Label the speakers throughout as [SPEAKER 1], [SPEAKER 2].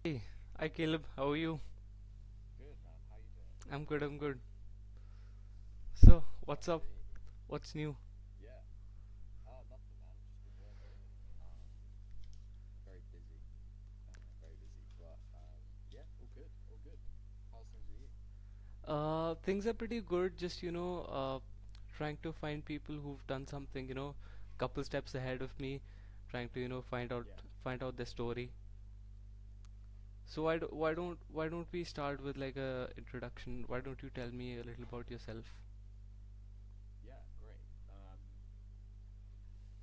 [SPEAKER 1] Hey, hi Caleb, how are you?
[SPEAKER 2] Good man, how you doing?
[SPEAKER 1] I'm good, I'm good. So,
[SPEAKER 2] Glad
[SPEAKER 1] what's
[SPEAKER 2] to
[SPEAKER 1] up?
[SPEAKER 2] hear.
[SPEAKER 1] What's new?
[SPEAKER 2] Yeah. Nothing man. Just been working. Very busy. Very busy. But yeah, all good. All good. How's things with you?
[SPEAKER 1] Things are pretty good, just, trying to find people who've done something, couple steps ahead of me, trying to,
[SPEAKER 2] Yeah.
[SPEAKER 1] find out their story. So why don't we start with like a introduction? Why don't you tell me a little about yourself?
[SPEAKER 2] Yeah. Great.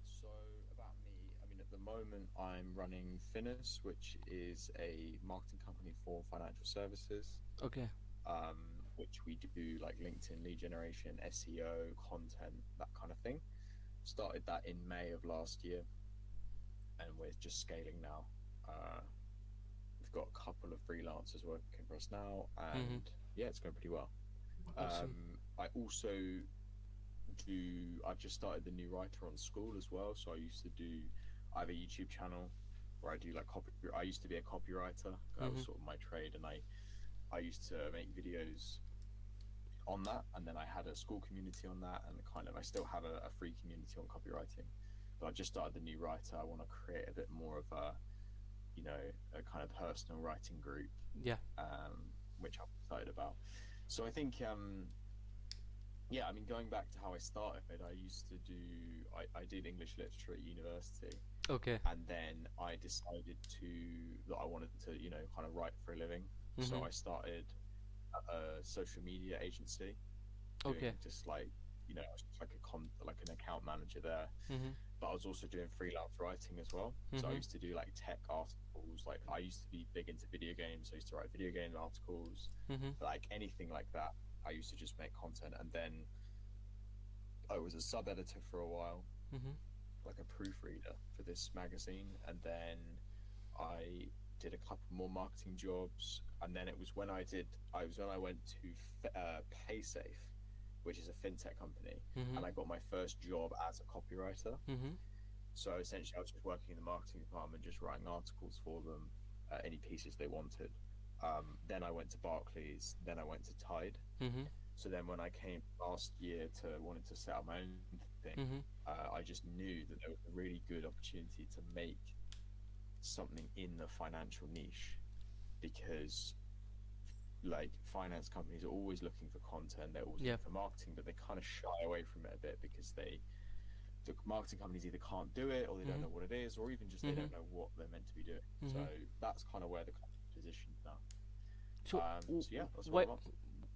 [SPEAKER 2] So about me, I mean, at the moment, I'm running Finnus, which is a marketing company for financial services.
[SPEAKER 1] Okay.
[SPEAKER 2] Which we do like LinkedIn lead generation, SEO, content, that kind of thing. Started that in May of last year, and we're just scaling now. Uh, we've got a couple of freelancers working for us now,
[SPEAKER 1] Mm-hmm.
[SPEAKER 2] and yeah, it's going pretty well.
[SPEAKER 1] Awesome.
[SPEAKER 2] I also I've just started the new writer on school as well. So I have a YouTube channel where I do like copy. I used to be a copywriter. That was
[SPEAKER 1] Mm-hmm.
[SPEAKER 2] sort of my trade, and I used to make videos on that, and then I had a school community on that, and kind of I still have a free community on copywriting. But I just started the new writer. I want to create a bit more of a kind of personal writing group,
[SPEAKER 1] Yeah.
[SPEAKER 2] which I'm excited about. So I think, yeah, I mean, going back to how I started, I did English literature at university,
[SPEAKER 1] Okay.
[SPEAKER 2] and then I decided that I wanted to, kind of write for a living.
[SPEAKER 1] Mm-hmm.
[SPEAKER 2] So I started a social media agency,
[SPEAKER 1] Okay.
[SPEAKER 2] doing just like, I was just like like an account manager there,
[SPEAKER 1] Mm-hmm.
[SPEAKER 2] but I was also doing freelance writing as well. So I
[SPEAKER 1] Mm-hmm.
[SPEAKER 2] used to do like tech articles. Like I used to be big into video games. So I used to write video game articles,
[SPEAKER 1] Mm-hmm.
[SPEAKER 2] like anything like that. I used to just make content, and then I was a sub editor for a while,
[SPEAKER 1] Mm-hmm.
[SPEAKER 2] like a proofreader for this magazine, and then I did a couple more marketing jobs, and then it was when I was when I went to PaySafe, which is a fintech company,
[SPEAKER 1] Mm-hmm.
[SPEAKER 2] and I got my first job as a copywriter.
[SPEAKER 1] Mm-hmm.
[SPEAKER 2] So essentially, I was just working in the marketing department, just writing articles for them, any pieces they wanted. Then I went to Barclays. Then I went to Tide.
[SPEAKER 1] Mm-hmm.
[SPEAKER 2] So then, when I came last year to wanting to set up my own thing,
[SPEAKER 1] Mm-hmm.
[SPEAKER 2] I just knew that there was a really good opportunity to make something in the financial niche, because like finance companies are always looking for content, they're always
[SPEAKER 1] Yeah.
[SPEAKER 2] looking for marketing, but they kind of shy away from it a bit because the marketing companies either can't do it, or they don't
[SPEAKER 1] Mm-hmm.
[SPEAKER 2] know what it is, or even just they
[SPEAKER 1] Mm-hmm.
[SPEAKER 2] don't know what they're meant to be doing. So
[SPEAKER 1] Mm-hmm.
[SPEAKER 2] that's kind of where the company's positioned now.
[SPEAKER 1] So,
[SPEAKER 2] So yeah, that's what
[SPEAKER 1] why
[SPEAKER 2] I'm up to.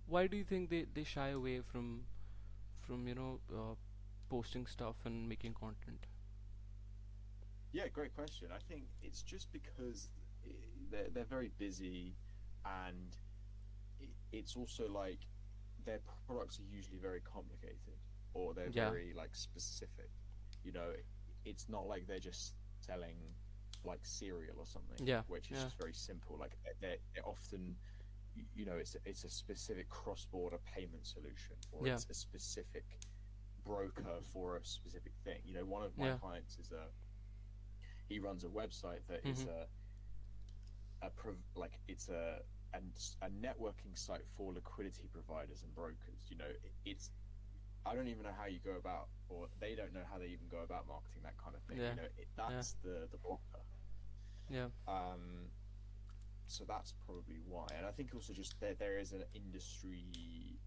[SPEAKER 1] why do you think they shy away from posting stuff and making content?
[SPEAKER 2] Yeah, great question. I think it's just because they're very busy, and it's also like their products are usually very complicated, or they're
[SPEAKER 1] Yeah.
[SPEAKER 2] very like specific. You know, it's not like they're just selling like cereal or something,
[SPEAKER 1] Yeah.
[SPEAKER 2] which is
[SPEAKER 1] Yeah.
[SPEAKER 2] just very simple. Like they're often, it's a specific cross-border payment solution, or
[SPEAKER 1] Yeah.
[SPEAKER 2] it's a specific broker for a specific thing. One of my
[SPEAKER 1] Yeah.
[SPEAKER 2] clients he runs a website that is
[SPEAKER 1] Mm-hmm.
[SPEAKER 2] like it's a networking site for liquidity providers and brokers. It's I don't even know how you go about, or they don't know how they even go about marketing that kind of thing.
[SPEAKER 1] Yeah. Yeah.
[SPEAKER 2] That's the blocker.
[SPEAKER 1] Yeah.
[SPEAKER 2] Um, so that's probably why, and I think also just there is an industry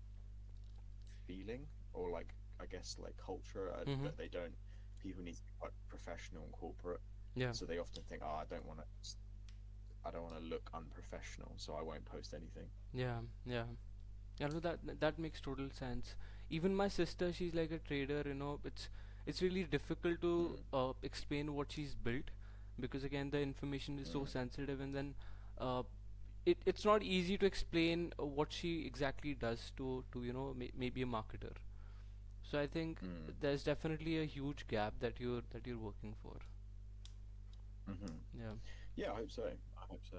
[SPEAKER 2] feeling, or like I guess like culture,
[SPEAKER 1] Mm-hmm.
[SPEAKER 2] that they don't. People need to be quite professional and corporate,
[SPEAKER 1] Yeah.
[SPEAKER 2] so they often think, oh, I don't want to look unprofessional, so I won't post anything.
[SPEAKER 1] Yeah. Yeah. I know that makes total sense. Even my sister, she's like a trader. It's really difficult to
[SPEAKER 2] Mm,
[SPEAKER 1] explain what she's built, because again the information is so
[SPEAKER 2] mm,
[SPEAKER 1] sensitive, and then uh, it's not easy to explain what she exactly does to maybe a marketer. So I think
[SPEAKER 2] mm,
[SPEAKER 1] there's definitely a huge gap that you're working for.
[SPEAKER 2] mm-hmm.
[SPEAKER 1] Yeah.
[SPEAKER 2] Yeah, I hope so. I hope so.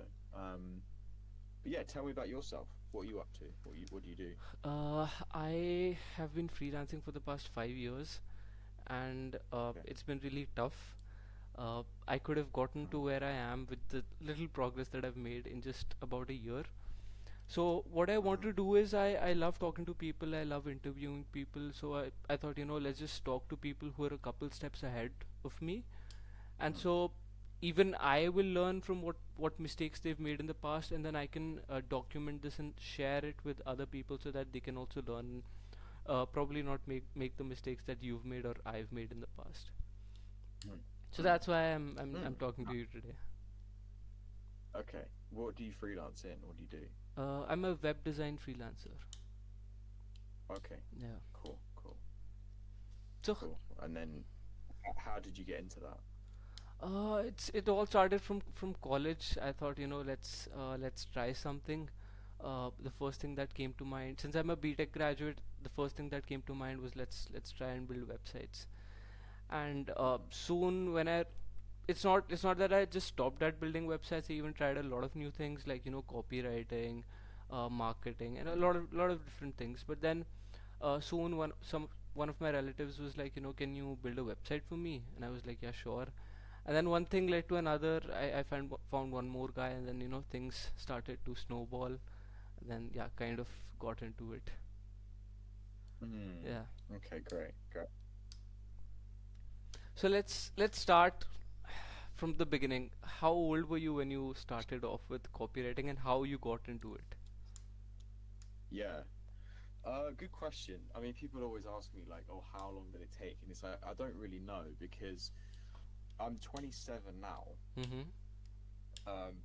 [SPEAKER 2] But yeah, tell me about yourself. What are you up to? What do you do?
[SPEAKER 1] I have been freelancing for the past 5 years, and
[SPEAKER 2] Okay.
[SPEAKER 1] it's been really tough. I could have gotten to where I am with the little progress that I've made in just about a year. So what I want to do is I love talking to people, I love interviewing people. So I thought, let's just talk to people who are a couple steps ahead of me. And so even I will learn from what mistakes they've made in the past, and then I can document this and share it with other people so that they can also learn, probably not make the mistakes that you've made or I've made in the past.
[SPEAKER 2] Mm.
[SPEAKER 1] So that's why I'm talking to
[SPEAKER 2] Mm.
[SPEAKER 1] you today.
[SPEAKER 2] Okay. What do you freelance in? What do you do?
[SPEAKER 1] I'm a web design freelancer.
[SPEAKER 2] Okay.
[SPEAKER 1] Yeah.
[SPEAKER 2] Cool. Cool.
[SPEAKER 1] So
[SPEAKER 2] Cool. And then, how did you get into that?
[SPEAKER 1] it all started from college. I thought, let's try something. The first thing that came to mind, since I'm a BTech graduate, the first thing that came to mind was let's try and build websites. And soon when I it's not that I just stopped at building websites. I even tried a lot of new things like copywriting, marketing, and a lot of different things. But then soon one of my relatives was like, can you build a website for me? And I was like, yeah, sure. And then one thing led to another. I found one more guy, and then things started to snowball. And then yeah, kind of got into it.
[SPEAKER 2] Mm.
[SPEAKER 1] Yeah.
[SPEAKER 2] Okay. Great. Great.
[SPEAKER 1] So let's start from the beginning. How old were you when you started off with copywriting, and how you got into it?
[SPEAKER 2] Yeah. Good question. I mean, people always ask me like, "Oh, how long did it take?" And it's like I don't really know because I'm 27 now.
[SPEAKER 1] Mm-hmm.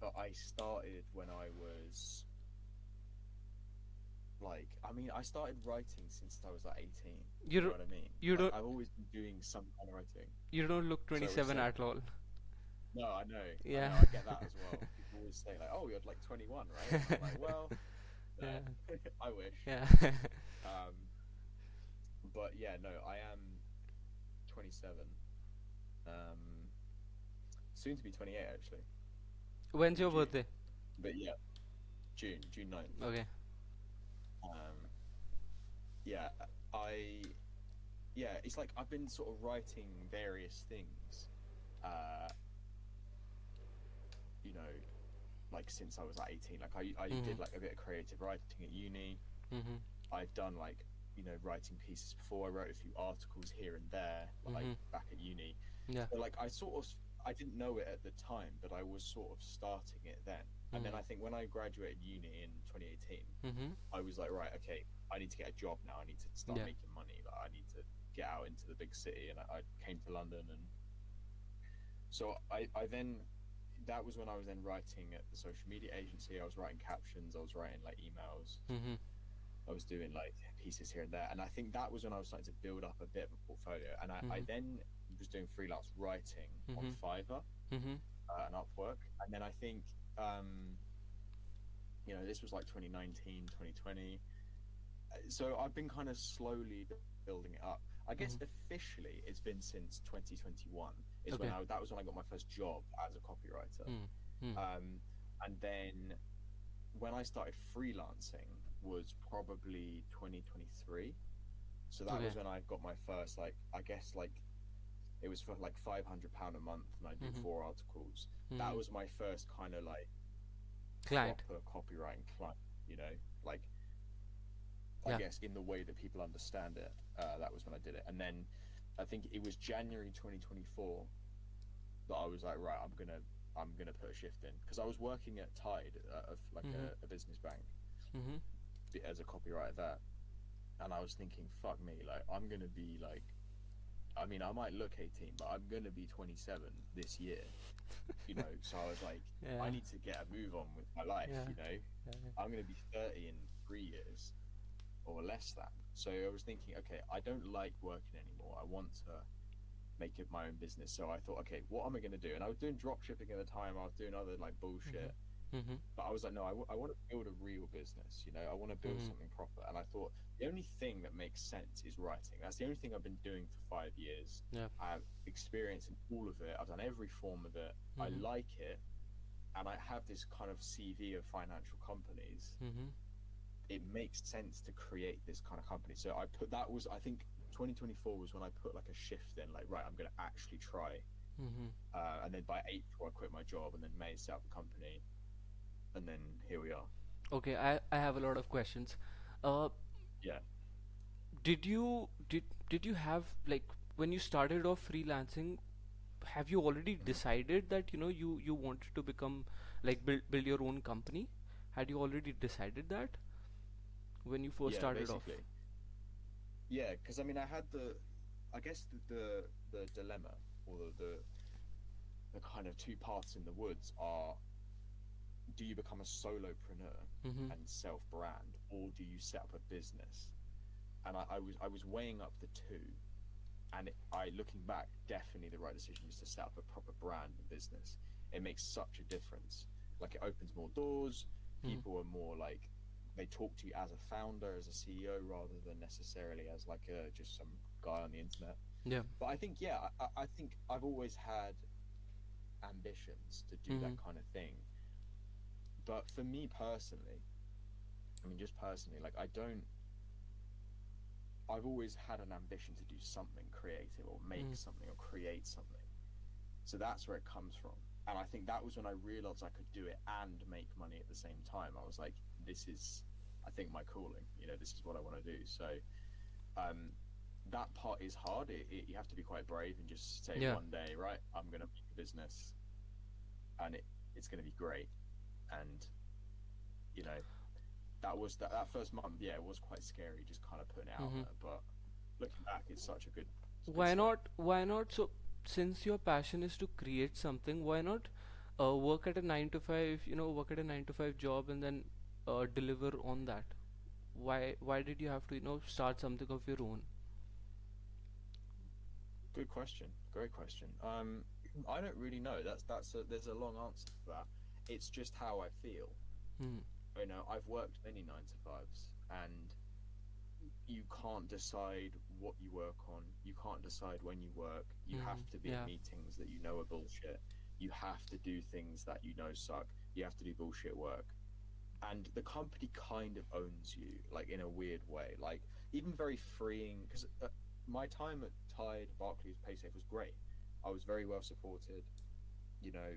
[SPEAKER 2] But I started when I was like, I mean, I started writing since I was like 18.
[SPEAKER 1] You
[SPEAKER 2] You know
[SPEAKER 1] don't
[SPEAKER 2] what I mean?
[SPEAKER 1] you
[SPEAKER 2] Like,
[SPEAKER 1] don't
[SPEAKER 2] I've always been doing some kind of writing.
[SPEAKER 1] you don't look
[SPEAKER 2] So it was
[SPEAKER 1] 27
[SPEAKER 2] like,
[SPEAKER 1] at all.
[SPEAKER 2] no, I
[SPEAKER 1] Yeah.
[SPEAKER 2] know, I get that as well. People always say like, "Oh, you're like 21, right?" And I'm like, well, no,
[SPEAKER 1] Yeah.
[SPEAKER 2] I wish.
[SPEAKER 1] Yeah.
[SPEAKER 2] Um, but yeah, no, I am 27. Um, soon to be 28 actually
[SPEAKER 1] When's
[SPEAKER 2] in
[SPEAKER 1] your
[SPEAKER 2] June.
[SPEAKER 1] birthday?
[SPEAKER 2] But yeah, June 9th.
[SPEAKER 1] Okay.
[SPEAKER 2] Um, yeah, I yeah, it's like I've been sort of writing various things, uh, you know, like since I was like 18. Like I
[SPEAKER 1] Mm-hmm.
[SPEAKER 2] did like a bit of creative writing at uni.
[SPEAKER 1] Mm-hmm.
[SPEAKER 2] I've done like writing pieces before. I wrote a few articles here and there, like
[SPEAKER 1] Mm-hmm.
[SPEAKER 2] back at uni.
[SPEAKER 1] Yeah.
[SPEAKER 2] So like I didn't know it at the time, but I was sort of starting it then. And then
[SPEAKER 1] Mm-hmm.
[SPEAKER 2] I think when I graduated uni in 2018,
[SPEAKER 1] Mm-hmm.
[SPEAKER 2] I was like, right, okay, I need to get a job now. I need to start
[SPEAKER 1] Yeah.
[SPEAKER 2] making money. Like I need to get out into the big city. And I came to London, and so I then that was when I was then writing at the social media agency. I was writing captions. I was writing like emails.
[SPEAKER 1] Mm-hmm.
[SPEAKER 2] I was doing like pieces here and there, and I think that was when I was starting to build up a bit of a portfolio. And I
[SPEAKER 1] Mm-hmm.
[SPEAKER 2] then was doing freelance writing on
[SPEAKER 1] Mm-hmm.
[SPEAKER 2] Fiverr
[SPEAKER 1] Mm-hmm.
[SPEAKER 2] and Upwork, and then I think this was like 2019, 2020. So I've been kind of slowly building it up. I guess
[SPEAKER 1] Mm-hmm.
[SPEAKER 2] officially it's been since 2021 is when
[SPEAKER 1] Okay.
[SPEAKER 2] that was when I got my first job as a copywriter.
[SPEAKER 1] Mm-hmm.
[SPEAKER 2] And then when I started freelancing was probably 2023. So that
[SPEAKER 1] Okay.
[SPEAKER 2] was when I got my first, like, I guess like it was for like £500 a month, and I do
[SPEAKER 1] Mm-hmm.
[SPEAKER 2] 4 articles. That
[SPEAKER 1] Mm-hmm.
[SPEAKER 2] was my first kind of like
[SPEAKER 1] Client.
[SPEAKER 2] proper copywriting client, like I
[SPEAKER 1] Yeah.
[SPEAKER 2] guess in the way that people understand it. That was when I did it, and then I think it was January 2024 that I was like, right, I'm gonna put a shift in, because I was working at Tide, of like
[SPEAKER 1] Mm-hmm.
[SPEAKER 2] a business bank,
[SPEAKER 1] Mm-hmm.
[SPEAKER 2] as a copywriter there, and I was thinking, fuck me, like I'm gonna be like, I mean, I might look 18, but I'm gonna be 27 this year, So I was like, I
[SPEAKER 1] Yeah.
[SPEAKER 2] need to get a move on with my life,
[SPEAKER 1] Yeah. Yeah.
[SPEAKER 2] I'm gonna be 30 in 3 years or less than. So I was thinking, okay, I don't like working anymore. I want to make it my own business. So I thought, okay, what am I going to do? And I was doing drop shipping at the time. I was doing other like bullshit.
[SPEAKER 1] Mm-hmm. Mm-hmm.
[SPEAKER 2] But I was like, no, I want to build a real business. I want to build
[SPEAKER 1] Mm-hmm.
[SPEAKER 2] something proper. And I thought the only thing that makes sense is writing. That's the only thing I've been doing for 5 years.
[SPEAKER 1] Yeah.
[SPEAKER 2] I have experience in all of it. I've done every form of it. I
[SPEAKER 1] Mm-hmm.
[SPEAKER 2] like it. And I have this kind of CV of financial companies.
[SPEAKER 1] Mm-hmm.
[SPEAKER 2] It makes sense to create this kind of company. So I think 2024 was when I put like a shift in, like, right, I'm going to actually try
[SPEAKER 1] Mm-hmm.
[SPEAKER 2] And then by April, I quit my job, and then May set up the company, and then here we are.
[SPEAKER 1] Okay, I have a lot of questions. Uh,
[SPEAKER 2] Yeah.
[SPEAKER 1] did you did you have like when you started off freelancing, have you already
[SPEAKER 2] Mhm.
[SPEAKER 1] decided that you wanted to become like build your own company? Had you already decided that when you first
[SPEAKER 2] Yeah,
[SPEAKER 1] started off?
[SPEAKER 2] basically. Yeah, because I mean, I had I guess the dilemma, or the kind of two paths in the woods are: do you become a solopreneur
[SPEAKER 1] Mm-hmm.
[SPEAKER 2] and self-brand, or do you set up a business? And I was weighing up the two, and looking back, definitely the right decision is to set up a proper brand and business. It makes such a difference. Like, it opens more doors.
[SPEAKER 1] Mm.
[SPEAKER 2] People are more like, they talk to you as a founder, as a CEO, rather than necessarily as like just some guy on the internet.
[SPEAKER 1] Yeah.
[SPEAKER 2] But I think, yeah, I think I've always had ambitions to do
[SPEAKER 1] Mm-hmm.
[SPEAKER 2] that kind of thing. But for me personally, I mean, just personally, like, I've always had an ambition to do something creative, or make
[SPEAKER 1] Mm.
[SPEAKER 2] something, or create something. So that's where it comes from. And I think that was when I realized I could do it and make money at the same time. I was like, this is, I think, my calling. This is what I want to do. So um, that part is hard. You have to be quite brave and just say
[SPEAKER 1] Yeah.
[SPEAKER 2] one day, right, I'm going to make a business, and it's going to be great. And, you know, that first month, yeah, it was quite scary, just kind of putting it out
[SPEAKER 1] Mm-hmm.
[SPEAKER 2] there. But looking back, it's a good
[SPEAKER 1] Why
[SPEAKER 2] step.
[SPEAKER 1] not? Why not? So, since your passion is to create something, why not work at a 9 to 5? Work at a 9 to 5 job and then deliver on that. Why did you have to start something of your own?
[SPEAKER 2] Good question. Great question. I don't really know. There's a long answer for that. It's just how I feel.
[SPEAKER 1] Hmm.
[SPEAKER 2] I've worked many 9 to 5s, and you can't decide what you work on. You can't decide when you work. You have
[SPEAKER 1] Hmm.
[SPEAKER 2] to be in
[SPEAKER 1] Yeah.
[SPEAKER 2] meetings that you know are bullshit. You have to do things that you know suck. You have to do bullshit work. And the company kind of owns you, like, in a weird way. Like, even very freeing, because my time at Tide, Barclays, PaySafe was great. I was very well supported. You know,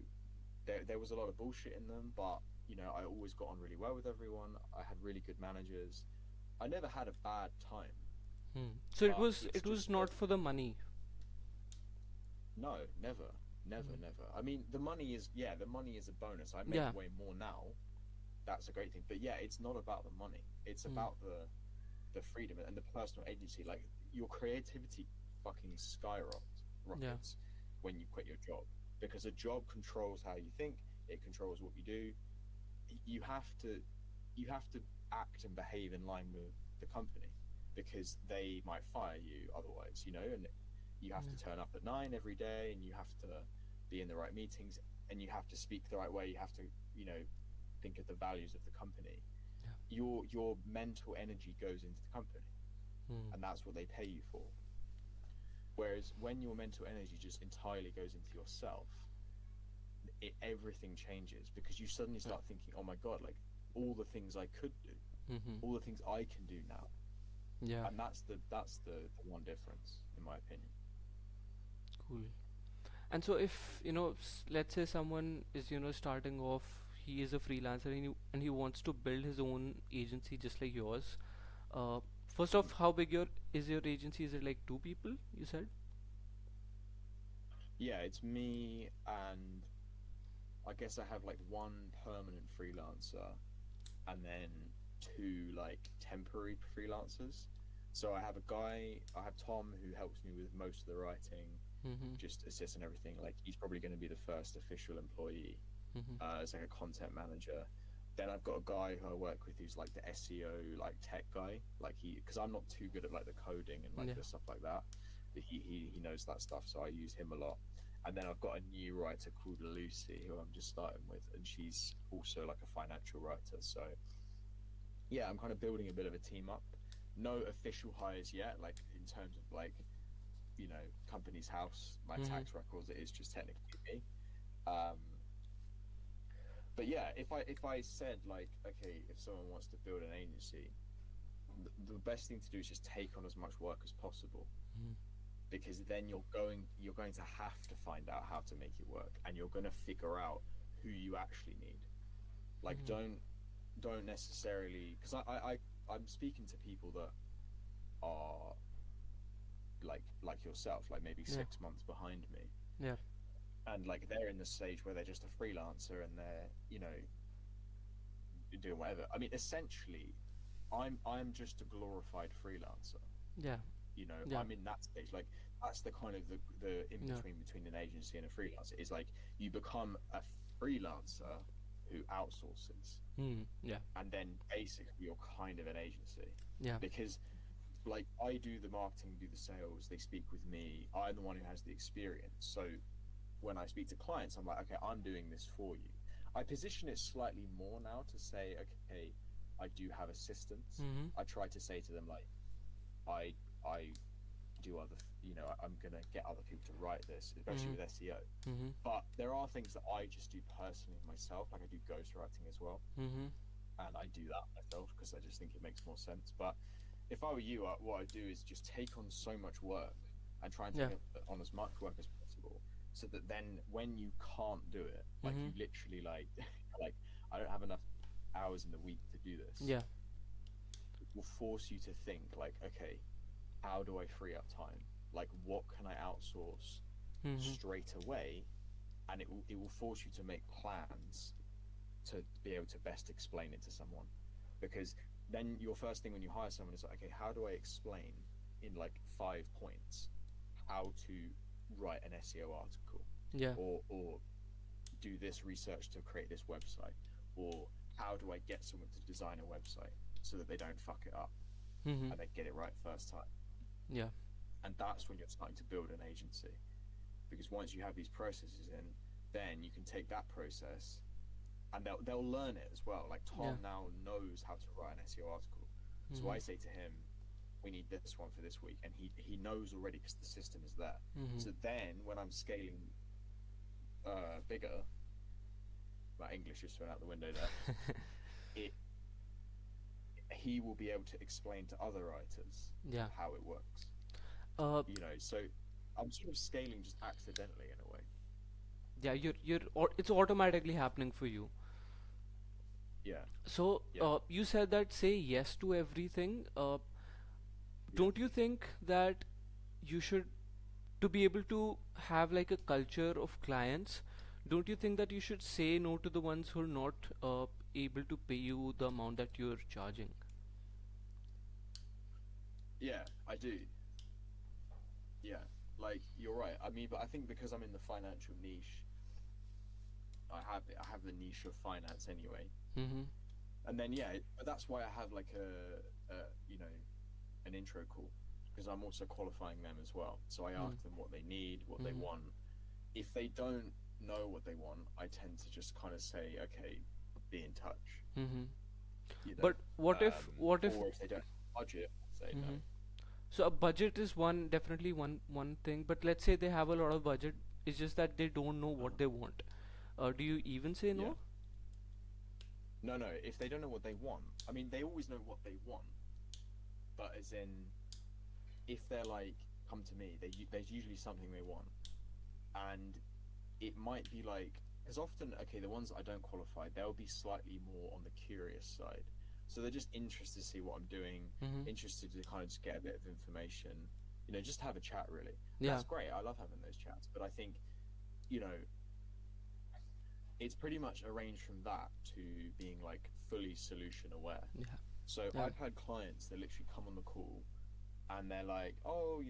[SPEAKER 2] there was a lot of bullshit in them, but I always got on really well with everyone. I had really good managers. I never had a bad time.
[SPEAKER 1] Hmm. So it
[SPEAKER 2] But
[SPEAKER 1] was
[SPEAKER 2] it's
[SPEAKER 1] it was
[SPEAKER 2] just that,
[SPEAKER 1] not for the money.
[SPEAKER 2] no, never, never,
[SPEAKER 1] Hmm.
[SPEAKER 2] never. I mean, the money is a bonus. I make
[SPEAKER 1] Yeah.
[SPEAKER 2] way more now. That's a great thing. But yeah, it's not about the money. It's
[SPEAKER 1] Hmm.
[SPEAKER 2] about the freedom and the personal agency. Like, your creativity fucking skyrockets
[SPEAKER 1] Yeah.
[SPEAKER 2] rockets when you quit your job, because a job controls how you think. It controls what you do. You have to you have to act and behave in line with the company, because they might fire you otherwise. And you have
[SPEAKER 1] Yeah.
[SPEAKER 2] to turn up at 9 every day, and you have to be in the right meetings, and you have to speak the right way. You have to think of the values of the company.
[SPEAKER 1] Yeah.
[SPEAKER 2] Your mental energy goes into the company,
[SPEAKER 1] Hmm.
[SPEAKER 2] and that's what they pay you for. Whereas when your mental energy just entirely goes into yourself, everything changes, because you suddenly
[SPEAKER 1] Yeah.
[SPEAKER 2] start thinking, oh my god, like, all the things I could do,
[SPEAKER 1] Mm-hmm.
[SPEAKER 2] all the things I can do now.
[SPEAKER 1] Yeah.
[SPEAKER 2] And that's the one difference, in my opinion.
[SPEAKER 1] Cool. And so if let's say someone is starting off, he is a freelancer and he wants to build his own agency just like yours. Uh, First off, how big your agency? Is it like two people? You said.
[SPEAKER 2] Yeah, it's me, and I guess I have like one permanent freelancer, and then two like temporary freelancers. So I have Tom, who helps me with most of the writing,
[SPEAKER 1] Mm-hmm.
[SPEAKER 2] just assists and everything. Like, he's probably going to be the first official employee,
[SPEAKER 1] Mm-hmm.
[SPEAKER 2] as like a content manager. Then I've got a guy who I work with who's like the SEO, like, tech guy. Like, because I'm not too good at like the coding and like
[SPEAKER 1] Yeah.
[SPEAKER 2] the stuff like that. But he knows that stuff, so I use him a lot. And then I've got a new writer called Lucy, who I'm just starting with, and she's also like a financial writer. So yeah, I'm kind of building a bit of a team up. No official hires yet, like, in terms of like, company's house, my
[SPEAKER 1] Mm-hmm.
[SPEAKER 2] tax records. It is just technically me. Um, but yeah, if I said, like, okay, if someone wants to build an agency, the best thing to do is just take on as much work as possible, because then you're going to have to find out how to make it work, and you're going to figure out who you actually need. Like,
[SPEAKER 1] Mm-hmm.
[SPEAKER 2] don't necessarily, because I'm speaking to people that are like yourself, like maybe
[SPEAKER 1] Yeah.
[SPEAKER 2] 6 months behind me,
[SPEAKER 1] Yeah.
[SPEAKER 2] and like they're in the stage where they're just a freelancer and they're, doing whatever. I mean, essentially, I'm just a glorified freelancer.
[SPEAKER 1] Yeah. Yeah.
[SPEAKER 2] I'm in that stage. Like, that's the kind of the in
[SPEAKER 1] Yeah.
[SPEAKER 2] between an agency and a freelancer is like you become a freelancer who outsources,
[SPEAKER 1] Mm. Yeah.
[SPEAKER 2] and then basically you're kind of an agency,
[SPEAKER 1] Yeah.
[SPEAKER 2] because like I do the marketing, do the sales, they speak with me. I'm the one who has the experience. So when I speak to clients, I'm like, okay, I'm doing this for you. I position it slightly more now to say, okay, I do have assistants.
[SPEAKER 1] Mm-hmm.
[SPEAKER 2] I try to say to them like, I I do I'm gonna get other people to write this, especially
[SPEAKER 1] Mm-hmm.
[SPEAKER 2] with SEO.
[SPEAKER 1] Mm-hmm.
[SPEAKER 2] But there are things that I just do personally myself, like I do ghostwriting as well,
[SPEAKER 1] Mm-hmm.
[SPEAKER 2] and I do that myself because I just think it makes more sense. But if I were you, what I'd do is just take on so much work and try and
[SPEAKER 1] Yeah.
[SPEAKER 2] take on as much work as possible, so that then when you can't do it, like
[SPEAKER 1] Mm-hmm.
[SPEAKER 2] you literally like like I don't have enough hours in the week to do this,
[SPEAKER 1] Yeah.
[SPEAKER 2] it will force you to think like, okay, how do I free up time? Like, what can I outsource
[SPEAKER 1] Mm-hmm.
[SPEAKER 2] straight away? And it will force you to make plans to be able to best explain it to someone, because then your first thing when you hire someone is like, okay, how do I explain in like 5 points how to write an SEO article,
[SPEAKER 1] Yeah.
[SPEAKER 2] or do this research to create this website, or how do I get someone to design a website so that they don't fuck it up
[SPEAKER 1] Mm-hmm.
[SPEAKER 2] and they get it right first time.
[SPEAKER 1] Yeah.
[SPEAKER 2] And that's when you're starting to build an agency, because once you have these processes in, then you can take that process and they'll learn it as well. Like
[SPEAKER 1] Yeah.
[SPEAKER 2] Tom now knows how to write an SEO article, so
[SPEAKER 1] Mm-hmm.
[SPEAKER 2] I say to him, we need this one for this week, and he knows already because the system is there.
[SPEAKER 1] Mm-hmm.
[SPEAKER 2] So then when I'm scaling bigger, my English just went out the window there. It He will be able to explain to other writers
[SPEAKER 1] Yeah.
[SPEAKER 2] how it works.
[SPEAKER 1] Uh.
[SPEAKER 2] So I'm sort of scaling just accidentally in a way.
[SPEAKER 1] Yeah. It's automatically happening for you.
[SPEAKER 2] Yeah,
[SPEAKER 1] So,
[SPEAKER 2] yeah,
[SPEAKER 1] you said that say yes to everything.
[SPEAKER 2] yeah.
[SPEAKER 1] Don't you think that you should, to be able to have like a culture of clients, don't you think that you should say no to the ones who are not able to pay you the amount that you're charging?
[SPEAKER 2] Yeah, I do. Yeah, like you're right. I mean, but I think because I'm in the financial niche, I have the niche of finance anyway.
[SPEAKER 1] Mm-hmm.
[SPEAKER 2] And then yeah, but that's why I have like an intro call, because I'm also qualifying them as well. So I ask them what they need, what they
[SPEAKER 1] Mm-hmm.
[SPEAKER 2] want. If they don't know what they want, I tend to just kind of say, okay, be in touch,
[SPEAKER 1] Mm-hmm.
[SPEAKER 2] you know.
[SPEAKER 1] But what if
[SPEAKER 2] Or if they don't have budget, say no.
[SPEAKER 1] mm-hmm. So a budget is definitely one thing, but let's say they have a lot of budget, it's just that they don't know what
[SPEAKER 2] Uh-huh.
[SPEAKER 1] they want. Do you even say
[SPEAKER 2] Yeah.
[SPEAKER 1] no?
[SPEAKER 2] No, no. If they don't know what they want, I mean, they always know what they want, but as in, if they're like, come to me, there's usually something they want, and it might be like, because often, okay, the ones that I don't qualify, they'll be slightly more on the curious side, so they're just interested to see what I'm doing,
[SPEAKER 1] Mm-hmm.
[SPEAKER 2] interested to kind of just get a bit of information, just have a chat really, and
[SPEAKER 1] Yeah.
[SPEAKER 2] that's great. I love having those chats, but I think, you know, it's pretty much arranged from that to being like fully solution aware.
[SPEAKER 1] Yeah.
[SPEAKER 2] So
[SPEAKER 1] Yeah.
[SPEAKER 2] I've had clients that literally come on the call and they're like, "Oh,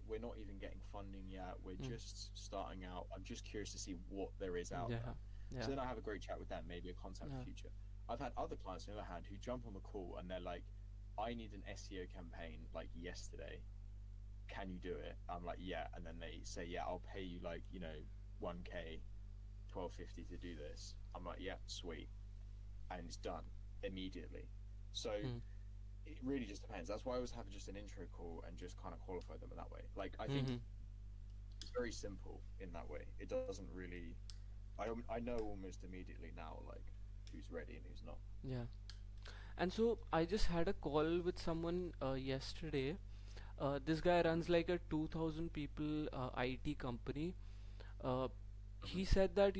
[SPEAKER 2] we're not even getting funding yet. We're
[SPEAKER 1] Mm.
[SPEAKER 2] just starting out. I'm just curious to see what there is out
[SPEAKER 1] Yeah.
[SPEAKER 2] there."
[SPEAKER 1] Yeah.
[SPEAKER 2] So then I have a great chat with them, maybe a contact for
[SPEAKER 1] Yeah.
[SPEAKER 2] the future. I've had other clients on the other hand who jump on the call and they're like, "I need an SEO campaign like yesterday. Can you do it?" I'm like, "Yeah," and then they say, "Yeah, I'll pay you like 1K, 1250 to do this." I'm like, "Yeah, sweet," and it's done immediately. So
[SPEAKER 1] Mm.
[SPEAKER 2] it really just depends. That's why I always have just an intro call and just kind of qualify them in that way. Like, I think
[SPEAKER 1] Mm-hmm.
[SPEAKER 2] it's very simple in that way. It doesn't really. I know almost immediately now like who's ready and who's not.
[SPEAKER 1] Yeah. And so I just had a call with someone yesterday. This guy runs like a 2000 people IT company. uh, he
[SPEAKER 2] Hmm.
[SPEAKER 1] said that,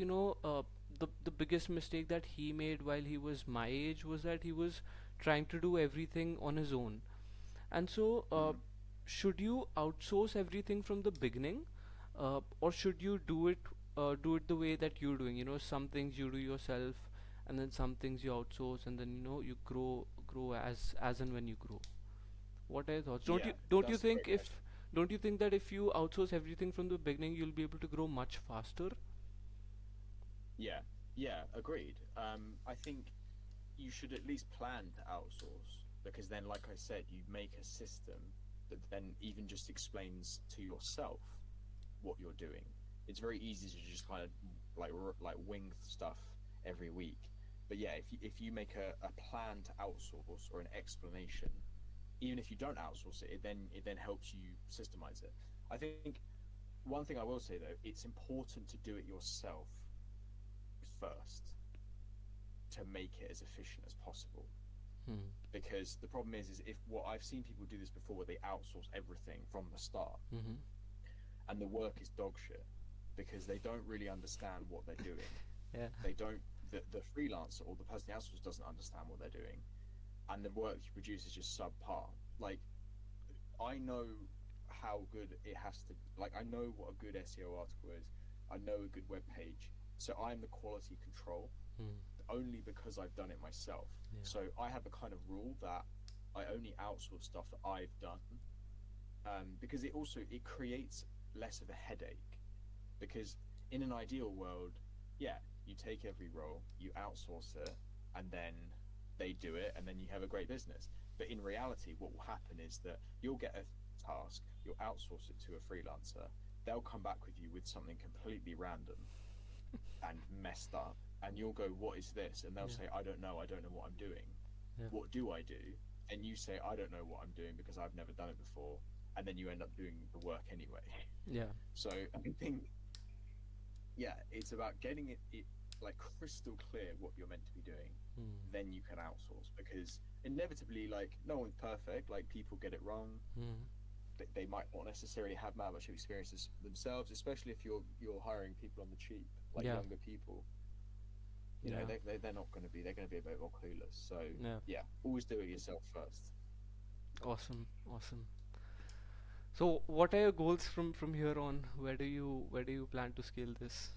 [SPEAKER 1] the biggest mistake that he made while he was my age was that he was trying to do everything on his own. And so,
[SPEAKER 2] Hmm.
[SPEAKER 1] should you outsource everything from the beginning, or should you do it the way that you're doing? Some things you do yourself, and then some things you outsource, and then you grow as and when you grow. What are your thoughts? Don't
[SPEAKER 2] Yeah,
[SPEAKER 1] you don't you
[SPEAKER 2] that's a
[SPEAKER 1] think
[SPEAKER 2] great
[SPEAKER 1] if
[SPEAKER 2] question.
[SPEAKER 1] don't you think that if you outsource everything from the beginning, you'll be able to grow much faster?
[SPEAKER 2] Yeah, yeah, agreed. I think you should at least plan to outsource because then, like I said, you make a system that then even just explains to yourself what you're doing. It's very easy to just kind of like wing stuff every week. But yeah, if you make a plan to outsource or an explanation, even if you don't outsource it, it then helps you systemize it. I think one thing I will say though, it's important to do it yourself first to make it as efficient as possible.
[SPEAKER 1] Hmm.
[SPEAKER 2] Because the problem is if what I've seen people do this before, where they outsource everything from the start,
[SPEAKER 1] Mm-hmm.
[SPEAKER 2] and the work is dog shit because they don't really understand what they're doing.
[SPEAKER 1] Yeah.
[SPEAKER 2] They don't. The freelancer or the person who outsources doesn't understand what they're doing, and the work you produce is just subpar. Like I know how good it has to. Like I know what a good SEO article is. I know a good web page. So I'm the quality control
[SPEAKER 1] Hmm.
[SPEAKER 2] only because I've done it myself.
[SPEAKER 1] Yeah.
[SPEAKER 2] So I have a kind of rule that I only outsource stuff that I've done, because it creates less of a headache. Because in an ideal world, yeah, you take every role, you outsource it, and then they do it, and then you have a great business. But in reality, what will happen is that you'll get a task, you'll outsource it to a freelancer, they'll come back with you with something completely random and messed up, and you'll go, "What is this?" And they'll
[SPEAKER 1] Yeah.
[SPEAKER 2] say, I don't know what I'm doing.
[SPEAKER 1] Yeah.
[SPEAKER 2] What do I do? And you say, I don't know what I'm doing because I've never done it before, and then you end up doing the work anyway.
[SPEAKER 1] Yeah.
[SPEAKER 2] So I think, yeah, it's about getting it like crystal clear what you're meant to be doing.
[SPEAKER 1] Hmm.
[SPEAKER 2] Then you can outsource because inevitably, like, no one's perfect. Like people get it wrong.
[SPEAKER 1] Hmm.
[SPEAKER 2] They might not necessarily have that much experience themselves, especially if you're hiring people on the cheap, like
[SPEAKER 1] Yeah.
[SPEAKER 2] younger people.
[SPEAKER 1] Yeah.
[SPEAKER 2] They're not going to be, they're going to be a bit more clueless. So
[SPEAKER 1] Yeah.
[SPEAKER 2] yeah, always do it yourself first.
[SPEAKER 1] Awesome. Awesome. So, what are your goals from here on? Where do you plan to scale this?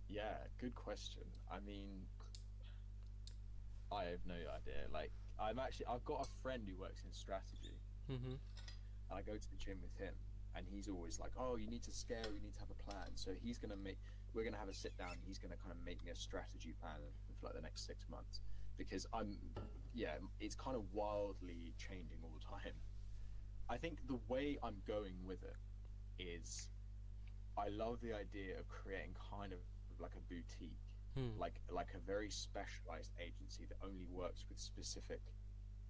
[SPEAKER 2] Yeah, good question. I mean, I have no idea. Like, I've got a friend who works in strategy,
[SPEAKER 1] Mm-hmm.
[SPEAKER 2] and I go to the gym with him, and he's always like, "Oh, you need to scale, you need to have a plan." So we're gonna have a sit down. He's gonna kind of make me a strategy plan for like the next 6 months because yeah, it's kind of wildly changing all the time. I think the way I'm going with it is I love the idea of creating kind of like a boutique,
[SPEAKER 1] Hmm.
[SPEAKER 2] like a very specialized agency that only works with specific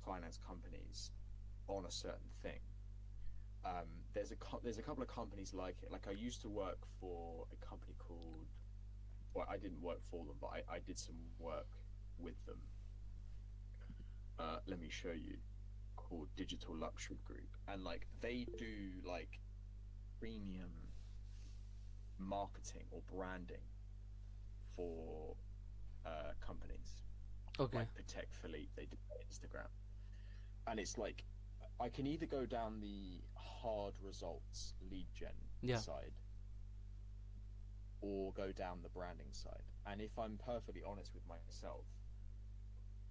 [SPEAKER 2] finance companies on a certain thing. There's a couple of companies like it. Like I used to work for a company called. Well, I didn't work for them, but I did some work with them. Let me show you. Called Digital Luxury Group, and like they do like premium marketing or branding for companies
[SPEAKER 1] Okay.
[SPEAKER 2] like Patek Philippe. They do Instagram, and it's like I can either go down the hard results lead gen
[SPEAKER 1] Yeah.
[SPEAKER 2] side or go down the branding side. And if I'm perfectly honest with myself,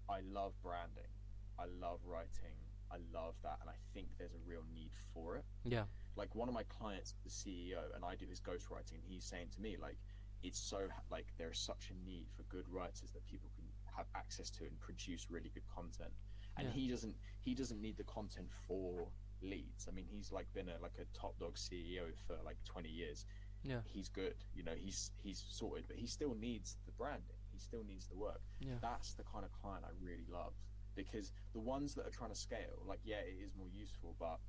[SPEAKER 2] I love branding. I love writing. I love that, and I think there's a real need for it.
[SPEAKER 1] Yeah.
[SPEAKER 2] Like one of my clients, the CEO, and I do his ghostwriting. He's saying to me like, it's so like there's such a need for good writers that people can have access to and produce really good content. And
[SPEAKER 1] Yeah.
[SPEAKER 2] he doesn't need the content for leads. I mean, he's like been like a top dog CEO for like 20 years.
[SPEAKER 1] Yeah.
[SPEAKER 2] He's good, he's sorted, but he still needs the branding. He still needs the work.
[SPEAKER 1] Yeah.
[SPEAKER 2] That's the kind of client I really love because the ones that are trying to scale, like yeah, it is more useful, but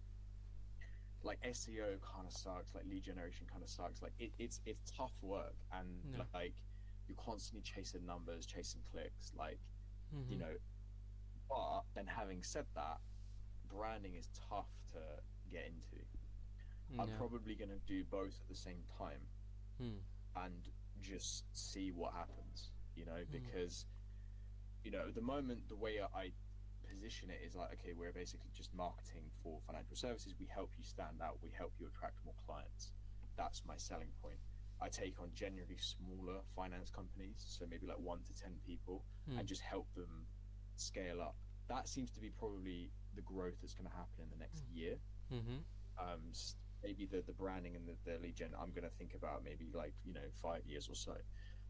[SPEAKER 2] like SEO kind of sucks, like lead generation kind of sucks. Like it's tough work, and
[SPEAKER 1] Yeah.
[SPEAKER 2] like you're constantly chasing numbers, chasing clicks, like you
[SPEAKER 1] Mm-hmm.
[SPEAKER 2] know. But then having said that, branding is tough to get into. I'm
[SPEAKER 1] Yeah.
[SPEAKER 2] probably going to do both at the same time
[SPEAKER 1] Hmm.
[SPEAKER 2] and just see what happens,
[SPEAKER 1] Hmm.
[SPEAKER 2] because, at the moment, the way I position it is like, okay, we're basically just marketing for financial services. We help you stand out, we help you attract more clients. That's my selling point. I take on generally smaller finance companies, so maybe like 1 to 10 people,
[SPEAKER 1] Hmm.
[SPEAKER 2] and just help them scale up. That seems to be probably the growth that's going to happen in the next year.
[SPEAKER 1] Mm-hmm.
[SPEAKER 2] um Maybe the branding and the lead gen, I'm going to think about maybe like 5 years or so.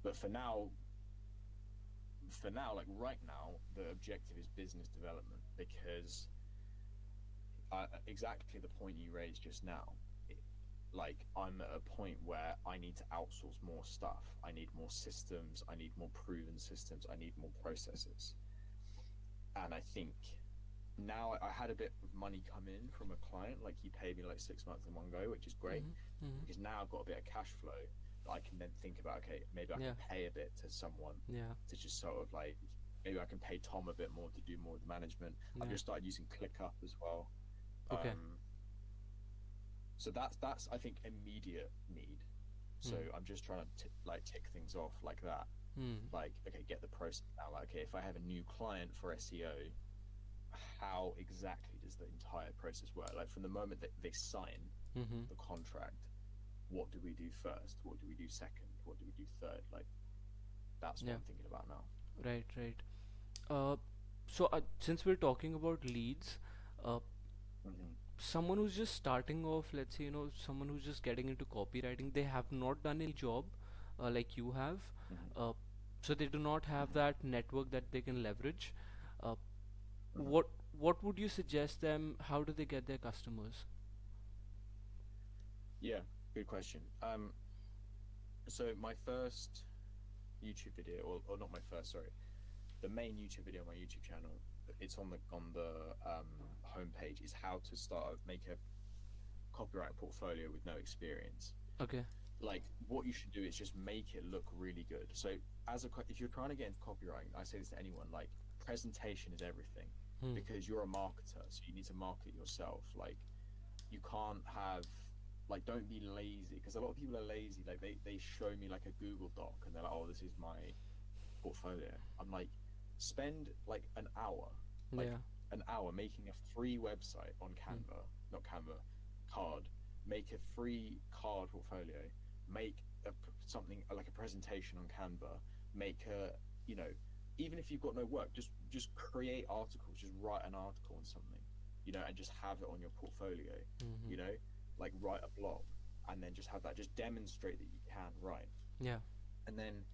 [SPEAKER 2] But for now, like right now, the objective is business development, because exactly the point you raised just now. it, like, I'm at a point where I need to outsource more stuff. I need more systems, I need more proven systems, I need more processes. And I think now I had a bit of money come in from a client. Like, he paid me like 6 months in one go, which is great,
[SPEAKER 1] Mm-hmm. Mm-hmm.
[SPEAKER 2] because now I've got a bit of cash flow that I can then think about. Okay, maybe I
[SPEAKER 1] Yeah.
[SPEAKER 2] can pay a bit to someone
[SPEAKER 1] Yeah.
[SPEAKER 2] to just sort of like, maybe I can pay Tom a bit more to do more of the management. I've
[SPEAKER 1] Yeah.
[SPEAKER 2] just started using ClickUp as well.
[SPEAKER 1] Okay.
[SPEAKER 2] Um, so that's I think immediate need. So
[SPEAKER 1] Hmm.
[SPEAKER 2] I'm just trying to like tick things off like that.
[SPEAKER 1] Hmm.
[SPEAKER 2] Like, okay, get the process now. Like, okay, if I have a new client for SEO, how exactly does the entire process work? Like, from the moment that they sign
[SPEAKER 1] Mm-hmm.
[SPEAKER 2] the contract, what do we do first? What do we do second? What do we do third? Like, that's what
[SPEAKER 1] Yeah.
[SPEAKER 2] I'm thinking about now.
[SPEAKER 1] Right. Right. Uh, since we're talking about leads, uh,
[SPEAKER 2] Mm-hmm.
[SPEAKER 1] someone who's just starting off, let's say, someone who's just getting into copywriting, they have not done any job, like you have,
[SPEAKER 2] Mm-hmm.
[SPEAKER 1] uh, so they do not have
[SPEAKER 2] Mm-hmm.
[SPEAKER 1] that network that they can leverage. Uh,
[SPEAKER 2] Mm-hmm.
[SPEAKER 1] what what would you suggest them? How do they get their customers?
[SPEAKER 2] Yeah, good question. So my first YouTube video, or not my first, sorry, the main YouTube video on my YouTube channel, it's on the homepage, is how to make a copyright portfolio with no experience.
[SPEAKER 1] Okay.
[SPEAKER 2] Like, what you should do is just make it look really good. So, if you're trying to get into copywriting, I say this to anyone, like, presentation is everything,
[SPEAKER 1] Hmm.
[SPEAKER 2] because you're a marketer, so you need to market yourself. Like, you can't have, like, don't be lazy, because a lot of people are lazy. Like, they show me like a Google Doc and they're like, oh, this is my portfolio. I'm like, spend like like
[SPEAKER 1] Yeah.
[SPEAKER 2] an hour making a free website on
[SPEAKER 1] Hmm.
[SPEAKER 2] Canva, not Canva, Card. Make a free card portfolio. Make something like a presentation on Canva. Make a, you know, even if you've got no work, just create articles. Just write an article on something, and just have it on your portfolio.
[SPEAKER 1] Mm-hmm.
[SPEAKER 2] You know, like, write a blog, and then just have that. Just demonstrate that you can write,
[SPEAKER 1] Yeah.
[SPEAKER 2] and then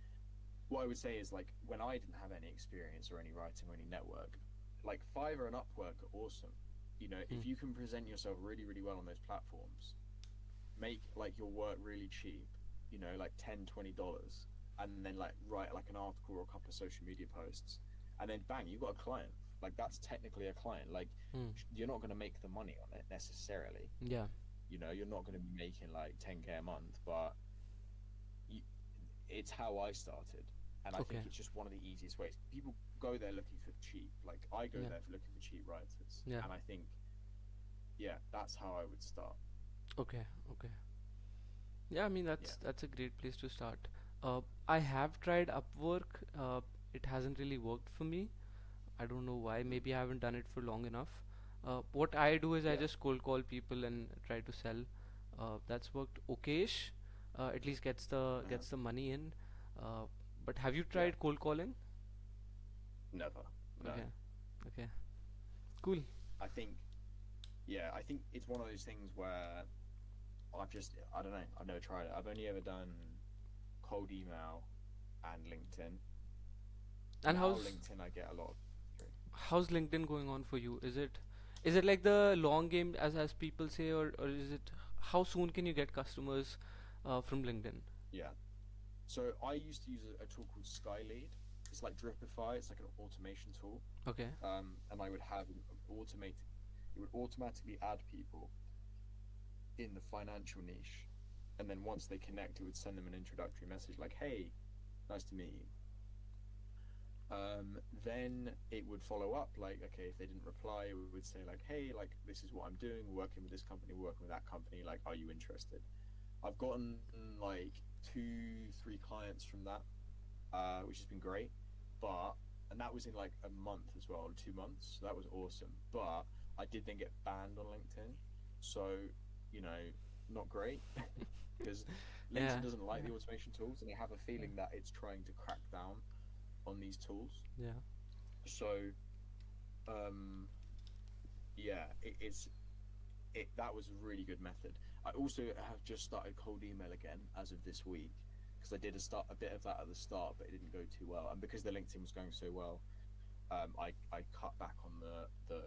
[SPEAKER 2] what I would say is, like, when I didn't have any experience or any writing or any network, like, Fiverr and Upwork are awesome.
[SPEAKER 1] Hmm.
[SPEAKER 2] If you can present yourself really, really well on those platforms, make like your work really cheap, like $10, $20, and then like write like an article or a couple of social media posts, and then bang, you got a client. Like, that's technically a client. Like,
[SPEAKER 1] Hmm.
[SPEAKER 2] you're not going to make the money on it necessarily.
[SPEAKER 1] Yeah.
[SPEAKER 2] You're not going to be making like 10K a month, but you, it's how I started, and I think
[SPEAKER 1] Okay.
[SPEAKER 2] it's just one of the easiest ways. People go there looking for cheap, like I go
[SPEAKER 1] Yeah.
[SPEAKER 2] there for looking for cheap writers,
[SPEAKER 1] Yeah.
[SPEAKER 2] and I think, yeah, that's how I would start.
[SPEAKER 1] Okay. Okay. Yeah, I mean
[SPEAKER 2] Yeah.
[SPEAKER 1] that's a great place to start. I have tried Upwork. It hasn't really worked for me. I don't know why.
[SPEAKER 2] Mm-hmm.
[SPEAKER 1] Maybe I haven't done it for long enough. What I do is I
[SPEAKER 2] Yeah.
[SPEAKER 1] just cold call people and try to sell. That's worked okayish. At least
[SPEAKER 2] Uh-huh.
[SPEAKER 1] gets the money in. Uh, but have you
[SPEAKER 2] Yeah.
[SPEAKER 1] tried cold calling?
[SPEAKER 2] Never. No.
[SPEAKER 1] Okay. Okay. Cool.
[SPEAKER 2] I think, yeah, I think it's one of those things where I don't know, I've never tried it. I've only ever done cold email and LinkedIn.
[SPEAKER 1] And
[SPEAKER 2] Now LinkedIn, I get a lot of through.
[SPEAKER 1] how's LinkedIn going on for you? Is it like the long game as people say, or is it how soon can you get customers from LinkedIn?
[SPEAKER 2] Yeah. So I used to use a tool called Skylead. It's like Dripify. It's like an automation tool.
[SPEAKER 1] Okay.
[SPEAKER 2] And I would have automated. It would automatically add people in the financial niche, and then once they connect, it would send them an introductory message like, "Hey, nice to meet you." Then it would follow up, like, okay, if they didn't reply, we would say like, hey, like, this is what I'm doing, we're working with this company, we're working with that company, like, are you interested? I've gotten like 2 3 clients from that, which has been great. But and that was in like a month as well, 2 months. So that was awesome. But I did then get banned on LinkedIn, so you know, not great because
[SPEAKER 1] Yeah,
[SPEAKER 2] LinkedIn doesn't like
[SPEAKER 1] yeah,
[SPEAKER 2] the automation tools, and they have a
[SPEAKER 1] yeah,
[SPEAKER 2] feeling that it's trying to crack down on these tools.
[SPEAKER 1] yeah.
[SPEAKER 2] So um, yeah, that was a really good method. I also have just started cold email again as of this week because I did a bit of that at the start, but it didn't go too well. And because the LinkedIn was going so well, I cut back on the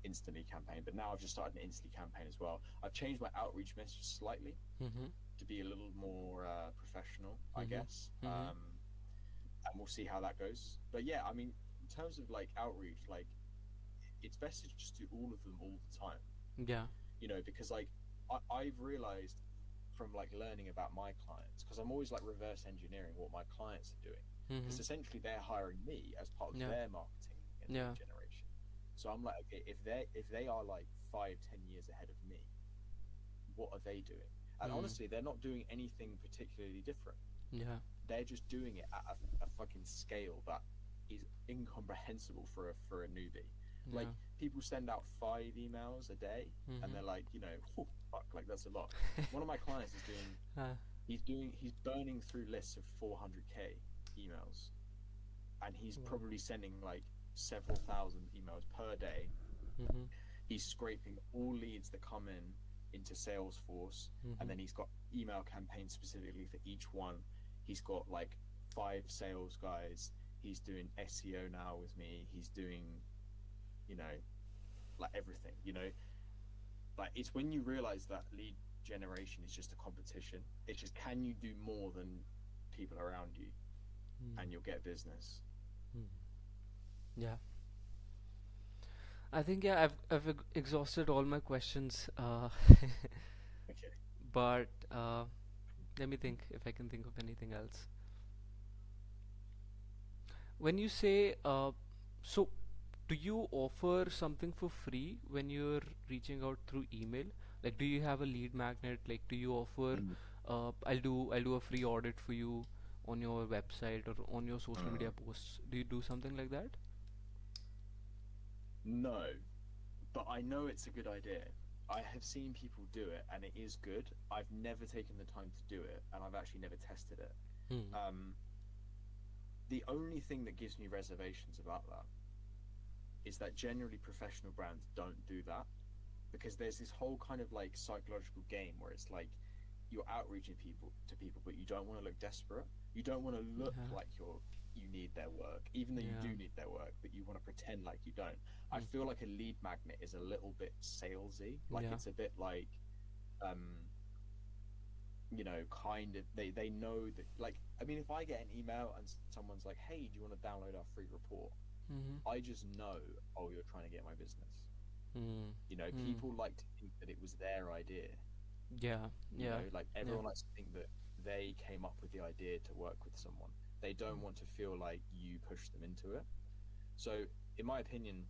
[SPEAKER 2] instantly campaign. But now I've just started an instantly campaign as well. I've changed my outreach message slightly
[SPEAKER 1] Mhm,
[SPEAKER 2] to be a little more professional, I
[SPEAKER 1] mhm,
[SPEAKER 2] guess.
[SPEAKER 1] mhm.
[SPEAKER 2] And we'll see how that goes. But yeah, I mean, in terms of like outreach, like it's best to just do all of them all the time,
[SPEAKER 1] Yeah.
[SPEAKER 2] because like I've realized from like learning about my clients, because I'm always like reverse engineering what my clients are doing, because
[SPEAKER 1] Mhm.
[SPEAKER 2] essentially they're hiring me as part of
[SPEAKER 1] Yeah.
[SPEAKER 2] their marketing and lead
[SPEAKER 1] Yeah.
[SPEAKER 2] generation. So I'm like, okay, if they are like 5 10 years ahead of me, what are they doing? And
[SPEAKER 1] Hmm.
[SPEAKER 2] honestly, they're not doing anything particularly different.
[SPEAKER 1] Yeah.
[SPEAKER 2] They're just doing it at a fucking scale that is incomprehensible for a newbie. Like
[SPEAKER 1] Yeah.
[SPEAKER 2] people send out 5 emails a day, and
[SPEAKER 1] Mhm.
[SPEAKER 2] they're like, "Whew, fuck, like that's a lot." One of my clients is doing,
[SPEAKER 1] Uh,
[SPEAKER 2] he's burning through lists of 400k emails, and he's
[SPEAKER 1] wow.
[SPEAKER 2] probably sending like several thousand emails per day.
[SPEAKER 1] Mhm.
[SPEAKER 2] He's scraping all leads that come in into Salesforce, and
[SPEAKER 1] Mhm.
[SPEAKER 2] then he's got email campaigns specifically for each one. He's got like 5 sales guys. He's doing SEO now with me. He's doing, you know, like everything. Like it's when you realize that lead generation is just a competition. It's just, can you do more than people around you,
[SPEAKER 1] Hmm.
[SPEAKER 2] and you'll get business.
[SPEAKER 1] Hmm. Yeah. I think yeah, I've exhausted all my questions.
[SPEAKER 2] Okay.
[SPEAKER 1] But let me think if I can think of anything else. When you say so, do you offer something for free when you're reaching out through email? Like, do you have a lead magnet? Like, do you offer
[SPEAKER 2] Mm.
[SPEAKER 1] I'll do a free audit for you on your website or on your social media posts? Do you do something like that?
[SPEAKER 2] No, but I know it's a good idea. I have seen people do it, and it is good. I've never taken the time to do it, and I've actually never tested it.
[SPEAKER 1] Hmm.
[SPEAKER 2] Um, the only thing that gives me reservations about that is that generally professional brands don't do that, because there's this whole kind of like psychological game where it's like you're outreaching people, but you don't want to look desperate. You don't want to look
[SPEAKER 1] Yeah.
[SPEAKER 2] like you need their work, even though you
[SPEAKER 1] Yeah.
[SPEAKER 2] do need their work, but you want to pretend like you don't. I
[SPEAKER 1] Hmm.
[SPEAKER 2] feel like a lead magnet is a little bit salesy. Like
[SPEAKER 1] Yeah.
[SPEAKER 2] it's a bit like, um, kind of they know that, like, I mean, if I get an email and someone's like, "Hey, do you want to download our free report?"
[SPEAKER 1] Hmm.
[SPEAKER 2] I just know, oh, you're trying to get my business.
[SPEAKER 1] Hmm. Hmm.
[SPEAKER 2] People like to think that it was their idea.
[SPEAKER 1] Yeah. Yeah.
[SPEAKER 2] Like
[SPEAKER 1] Yeah.
[SPEAKER 2] everyone likes to think that they came up with the idea to work with someone. They don't want to feel like you pushed them into it. So, in my opinion,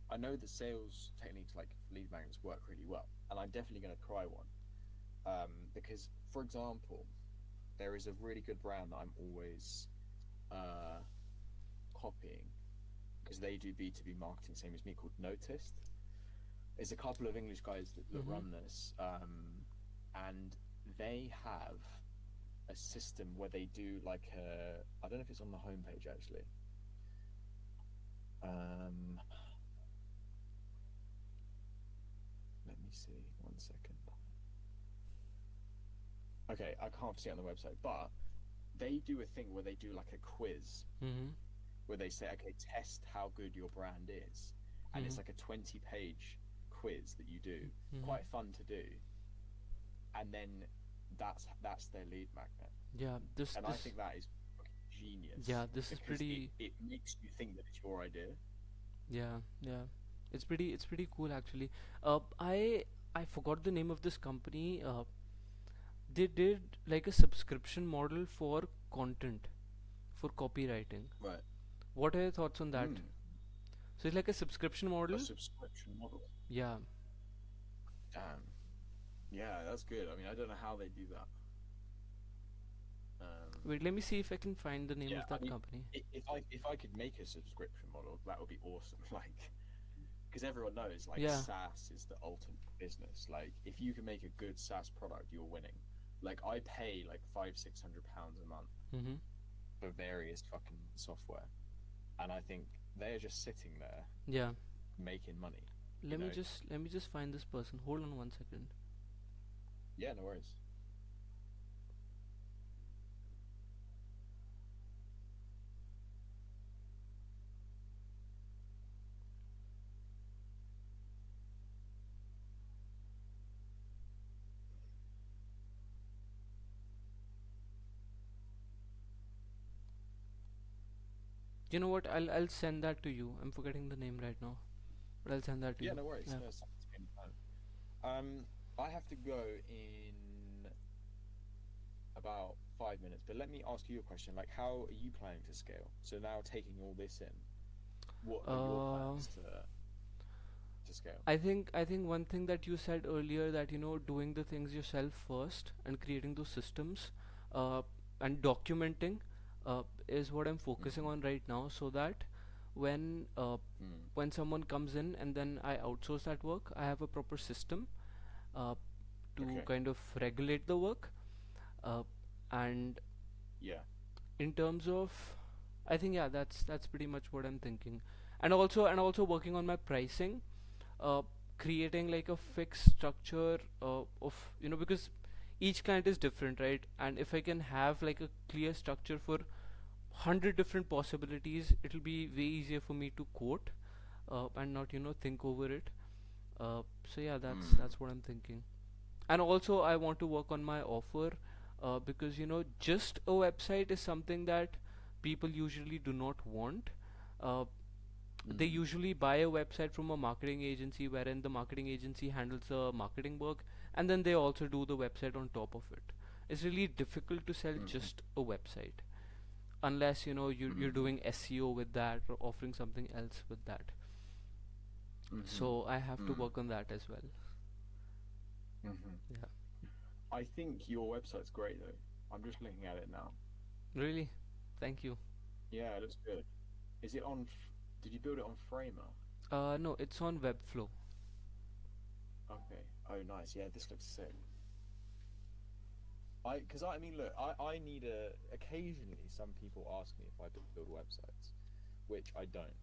[SPEAKER 2] I know that sales techniques like lead magnets work really well, and I'm definitely going to try one. Because, for example, there is a really good brand that I'm always uh, copying, because they do B2B marketing, same as me, called Noticed. There's a couple of English guys that
[SPEAKER 1] Hmm.
[SPEAKER 2] run this, and they have a system where they do like I don't know if it's on the homepage actually. Um, Let me see. 1 second. Okay, I can't see it on the website, but they do a thing where they do like a quiz
[SPEAKER 1] Hmm.
[SPEAKER 2] where they say, okay, test how good your brand is, and
[SPEAKER 1] Hmm.
[SPEAKER 2] it's like a 20-page quiz that you do.
[SPEAKER 1] Hmm.
[SPEAKER 2] Quite fun to do, and then that's their lead magnet,
[SPEAKER 1] Yeah. This.
[SPEAKER 2] and I
[SPEAKER 1] This.
[SPEAKER 2] think that is genius
[SPEAKER 1] Yeah. This is
[SPEAKER 2] because it
[SPEAKER 1] pretty.
[SPEAKER 2] it makes you think that it's your idea.
[SPEAKER 1] Yeah. Yeah. It's pretty cool actually. I forgot the name of this company. They did like a subscription model for content, for copywriting.
[SPEAKER 2] Right.
[SPEAKER 1] What are your thoughts on that?
[SPEAKER 2] Mm,
[SPEAKER 1] So it's like a subscription
[SPEAKER 2] a
[SPEAKER 1] model.
[SPEAKER 2] subscription model.
[SPEAKER 1] Yeah.
[SPEAKER 2] Damn. Yeah, that's good. I mean, I don't know how they do that.
[SPEAKER 1] Wait, let me see if I can find the name
[SPEAKER 2] Yeah,
[SPEAKER 1] of
[SPEAKER 2] I
[SPEAKER 1] that
[SPEAKER 2] mean,
[SPEAKER 1] company.
[SPEAKER 2] if I could make a subscription model, that would be awesome. Like, because everyone knows like
[SPEAKER 1] Yeah.
[SPEAKER 2] SaaS is the ultimate business. Like, if you can make a good SaaS product, you're winning. Like, I pay like 500-600 pounds a month
[SPEAKER 1] Mm-hmm.
[SPEAKER 2] for various fucking software, and I think they're just sitting there
[SPEAKER 1] Yeah.
[SPEAKER 2] making money. You
[SPEAKER 1] Let me
[SPEAKER 2] know?
[SPEAKER 1] just let me just find this person. Hold on 1 second.
[SPEAKER 2] Yeah, no worries.
[SPEAKER 1] You know what? I'll send that to you. I'm forgetting the name right now, but I'll send that to
[SPEAKER 2] Yeah,
[SPEAKER 1] you.
[SPEAKER 2] no worries.
[SPEAKER 1] Yeah.
[SPEAKER 2] No, it's any time. I have to go in about 5 minutes, but let me ask you a question. Like, how are you planning to scale? So now taking all this in, what are your
[SPEAKER 1] Uh,
[SPEAKER 2] plans to scale?
[SPEAKER 1] I think one thing that you said earlier, that doing the things yourself first and creating those systems, uh, and documenting, is what I'm focusing
[SPEAKER 2] Mm-hmm.
[SPEAKER 1] on right now, so that when uh,
[SPEAKER 2] Mm.
[SPEAKER 1] when someone comes in and then I outsource that work, I have a proper system uh, to
[SPEAKER 2] Okay.
[SPEAKER 1] kind of regulate the work, uh, and
[SPEAKER 2] Yeah.
[SPEAKER 1] in terms of, I think, yeah, that's pretty much what I'm thinking. And also working on my pricing, uh, creating like a fixed structure of, because each client is different, right? And if I can have like a clear structure for 100 different possibilities, it'll be way easier for me to quote, and not think over it. So yeah,
[SPEAKER 2] Mm.
[SPEAKER 1] that's what I'm thinking. And also I want to work on my offer, because just a website is something that people usually do not want. uh, they
[SPEAKER 2] Mm.
[SPEAKER 1] usually buy a website from a marketing agency, wherein the marketing agency handles the marketing work, and then they also do the website on top of it. It's really difficult to sell
[SPEAKER 2] Mm-hmm.
[SPEAKER 1] just a website, unless you're
[SPEAKER 2] Mm-hmm.
[SPEAKER 1] doing SEO with that, or offering something else with that.
[SPEAKER 2] Mm-hmm.
[SPEAKER 1] So I have to
[SPEAKER 2] Mm.
[SPEAKER 1] work on that as well.
[SPEAKER 2] Mm-hmm.
[SPEAKER 1] Yeah.
[SPEAKER 2] I think your website's great though. I'm just looking at it now.
[SPEAKER 1] Really. Thank you.
[SPEAKER 2] Yeah, it looks good. Is it on? Did you build it on Framer?
[SPEAKER 1] No, it's on Webflow.
[SPEAKER 2] Okay. Oh, nice. Yeah, this looks sick. Because I mean, look, I need a. Occasionally, some people ask me if I build websites, which I don't.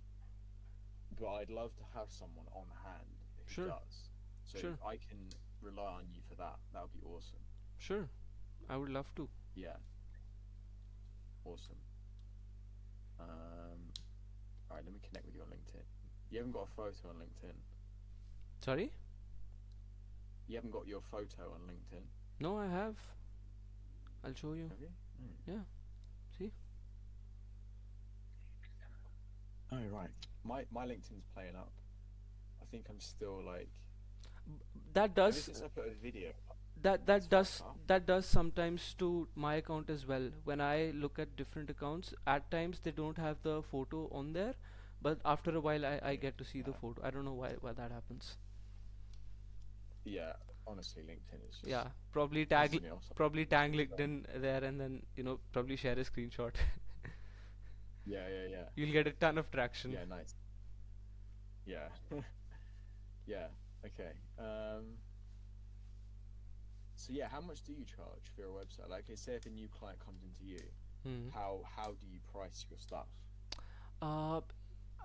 [SPEAKER 2] But I'd love to have someone on hand who
[SPEAKER 1] Sure.
[SPEAKER 2] does. So if
[SPEAKER 1] Sure.
[SPEAKER 2] I can rely on you for that, that would be awesome.
[SPEAKER 1] Sure. I would love to.
[SPEAKER 2] Yeah, awesome. Um, all right, let me connect with you on LinkedIn. You haven't got a photo on LinkedIn.
[SPEAKER 1] Sorry.
[SPEAKER 2] You haven't got your photo on LinkedIn,
[SPEAKER 1] No, I have. I'll show you.
[SPEAKER 2] have you? Mm.
[SPEAKER 1] Yeah. See.
[SPEAKER 2] Oh right. My LinkedIn's playing up. I think I'm still like
[SPEAKER 1] That
[SPEAKER 2] ever
[SPEAKER 1] does
[SPEAKER 2] since I put a video up,
[SPEAKER 1] that
[SPEAKER 2] it's
[SPEAKER 1] that
[SPEAKER 2] fucked
[SPEAKER 1] does
[SPEAKER 2] up.
[SPEAKER 1] that does sometimes to my account as well. When I look at different accounts, at times they don't have the photo on there, but after a while I get to see the
[SPEAKER 2] Yeah.
[SPEAKER 1] photo. I don't know why that happens.
[SPEAKER 2] Yeah. Honestly, LinkedIn is
[SPEAKER 1] Yeah,
[SPEAKER 2] just pisses me off
[SPEAKER 1] probably
[SPEAKER 2] sometimes.
[SPEAKER 1] tag LinkedIn there, and then probably share a screenshot.
[SPEAKER 2] Yeah, yeah, yeah,
[SPEAKER 1] You'll get a ton of traction.
[SPEAKER 2] yeah. Nice. Yeah, yeah. Okay. So yeah, how much do you charge for your website? Like, say if a new client comes into you,
[SPEAKER 1] Hmm.
[SPEAKER 2] how do you price your stuff?
[SPEAKER 1] Uh,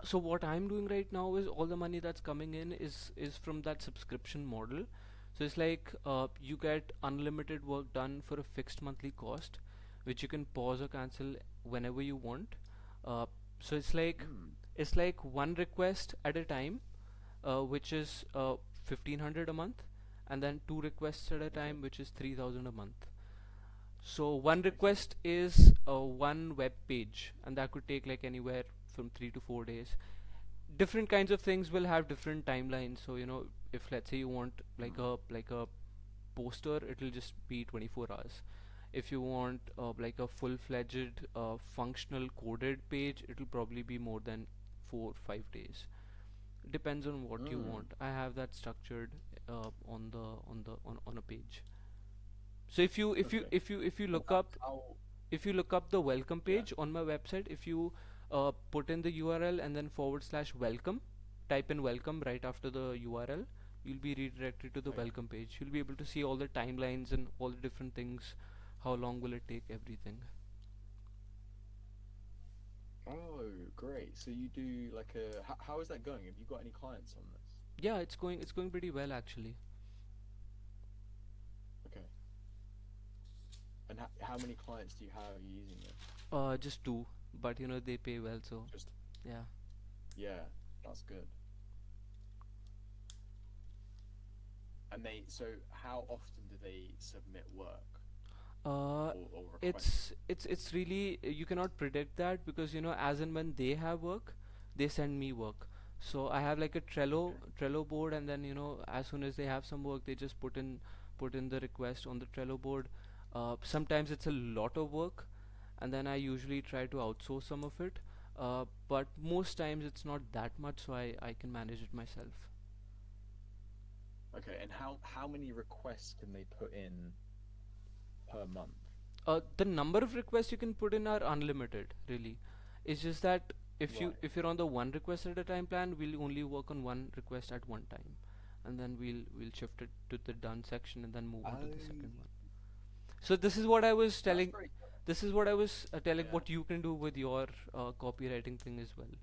[SPEAKER 1] so what I'm doing right now is all the money that's coming in is from that subscription model. So it's like, you get unlimited work done for a fixed monthly cost, which you can pause or cancel whenever you want. Uh, so
[SPEAKER 2] Mm.
[SPEAKER 1] it's like one request at a time, which is 1500 a month, and then two requests at a
[SPEAKER 2] Okay.
[SPEAKER 1] time, which is 3000 a month. So one
[SPEAKER 2] Okay.
[SPEAKER 1] request is one web page, and that could take like anywhere from 3 to 4 days. Different kinds of things will have different timelines. So if let's say you want like
[SPEAKER 2] Mm.
[SPEAKER 1] a poster, it'll just be 24 hours. If you want like a full-fledged functional coded page, it'll probably be more than 4 5 days. Depends on what you
[SPEAKER 2] Mm.
[SPEAKER 1] want. I have that structured on a page. So
[SPEAKER 2] Okay.
[SPEAKER 1] if you
[SPEAKER 2] And
[SPEAKER 1] look up,
[SPEAKER 2] how?
[SPEAKER 1] if you look up the welcome
[SPEAKER 2] Yeah.
[SPEAKER 1] page on my website, if you put in the URL and then /welcome, type in welcome right after the URL, you'll be redirected to the
[SPEAKER 2] Okay.
[SPEAKER 1] welcome page. You'll be able to see all the timelines and all the different things. How long will it take? Everything.
[SPEAKER 2] Oh, great. So you do like a. How is that going? Have you got any clients on this?
[SPEAKER 1] Yeah, it's going pretty well actually.
[SPEAKER 2] Okay. And how many clients do you have using this?
[SPEAKER 1] Just two, but they pay well, so
[SPEAKER 2] Just
[SPEAKER 1] yeah.
[SPEAKER 2] yeah, that's good. And so how often do they submit work
[SPEAKER 1] Uh,
[SPEAKER 2] or request?
[SPEAKER 1] it's really, you cannot predict that, because as and when they have work, they send me work. So I have like a
[SPEAKER 2] Okay.
[SPEAKER 1] Trello board, and then as soon as they have some work, they just put in the request on the Trello board. Sometimes it's a lot of work, and then I usually try to outsource some of it. But most times it's not that much, so I can manage it myself.
[SPEAKER 2] Okay. And how many requests can they put in per month?
[SPEAKER 1] The number of requests you can put in are unlimited, really. It's just that
[SPEAKER 2] Right.
[SPEAKER 1] if you're on the one request at a time plan, we'll only work on one request at one time, and then we'll shift it to the done section and then move on to the
[SPEAKER 2] Oh,
[SPEAKER 1] second one. So this is what I was
[SPEAKER 2] that's
[SPEAKER 1] telling.
[SPEAKER 2] very clever.
[SPEAKER 1] This is what I was telling.
[SPEAKER 2] Yeah.
[SPEAKER 1] What you can do with your copywriting thing as well.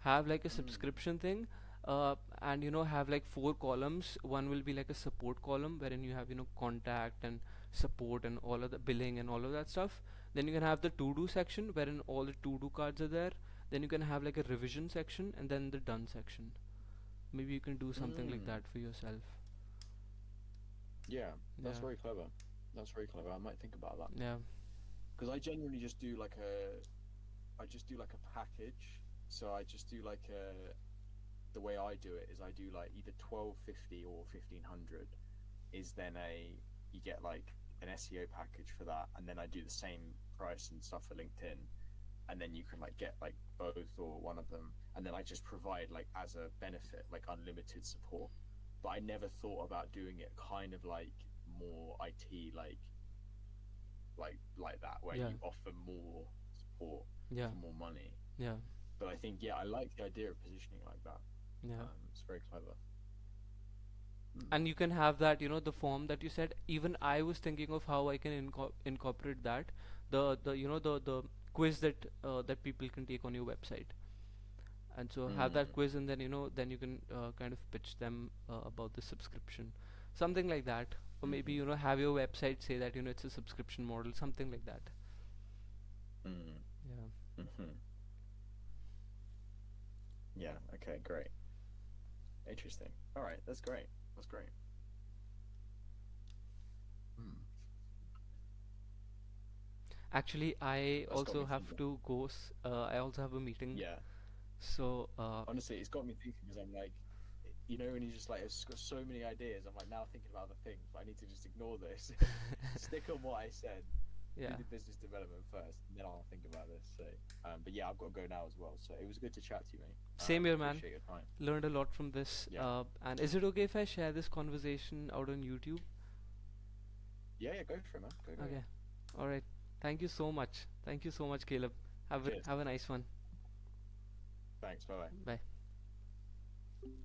[SPEAKER 1] Have like a
[SPEAKER 2] Mm.
[SPEAKER 1] subscription thing, and have like 4 columns. One will be like a support column, wherein you have contact and support and all of the billing and all of that stuff. Then you can have the to do section, wherein all the to do cards are there. Then you can have like a revision section, and then the done section. Maybe you can do something like
[SPEAKER 2] Mm.
[SPEAKER 1] that for yourself.
[SPEAKER 2] Yeah, that's
[SPEAKER 1] Yeah.
[SPEAKER 2] very clever. That's very clever. I might think about that
[SPEAKER 1] Yeah.
[SPEAKER 2] because I genuinely just do like a. I just do like a package. So I just do like a. The way I do it is I do like either 1250 or 1500 is then a you get like an SEO package for that, and then I do the same price and stuff for LinkedIn, and then you can like get like both or one of them, and then I just provide like as a benefit like unlimited support. But I never thought about doing it kind of like more IT like that where
[SPEAKER 1] Yeah.
[SPEAKER 2] you offer more support
[SPEAKER 1] Yeah.
[SPEAKER 2] for more money.
[SPEAKER 1] Yeah.
[SPEAKER 2] But I think yeah, I like the idea of positioning like that.
[SPEAKER 1] Yeah.
[SPEAKER 2] It's very clever. Hmm.
[SPEAKER 1] And you can have that, the form that you said. Even I was thinking of how I can incorporate that, the quiz that people can take on your website, and so have that
[SPEAKER 2] Mm.
[SPEAKER 1] quiz, and then then you can kind of pitch them about the subscription, something like that. Or maybe
[SPEAKER 2] Mm-hmm.
[SPEAKER 1] have your website say that it's a subscription model, something like that.
[SPEAKER 2] Mm.
[SPEAKER 1] Yeah.
[SPEAKER 2] Mm-hmm. Yeah. Okay. Great. Interesting. All right. That's great. That's great. Hmm.
[SPEAKER 1] Actually, I
[SPEAKER 2] That's got
[SPEAKER 1] also
[SPEAKER 2] me
[SPEAKER 1] have
[SPEAKER 2] thinking.
[SPEAKER 1] to go. I also have a meeting,
[SPEAKER 2] Yeah.
[SPEAKER 1] so
[SPEAKER 2] Honestly, it's got me thinking because I'm like, when you just like, it's got so many ideas. I'm like now thinking about other things, but I need to just ignore this, stick on what I said, do
[SPEAKER 1] yeah.
[SPEAKER 2] the business development first, and then I'll think about this. So, but yeah, I've got to go now as well. So it was good to chat to you, mate.
[SPEAKER 1] Same here, man.
[SPEAKER 2] Appreciate your time.
[SPEAKER 1] Learned a lot from this.
[SPEAKER 2] Yeah.
[SPEAKER 1] And is it okay if I share this conversation out on YouTube?
[SPEAKER 2] Yeah. Yeah. Go for it, man. Go.
[SPEAKER 1] Okay. All right. Thank you so much. Thank you so much, Caleb.
[SPEAKER 2] Cheers.
[SPEAKER 1] Have a nice one.
[SPEAKER 2] Thanks. Bye bye.
[SPEAKER 1] Bye.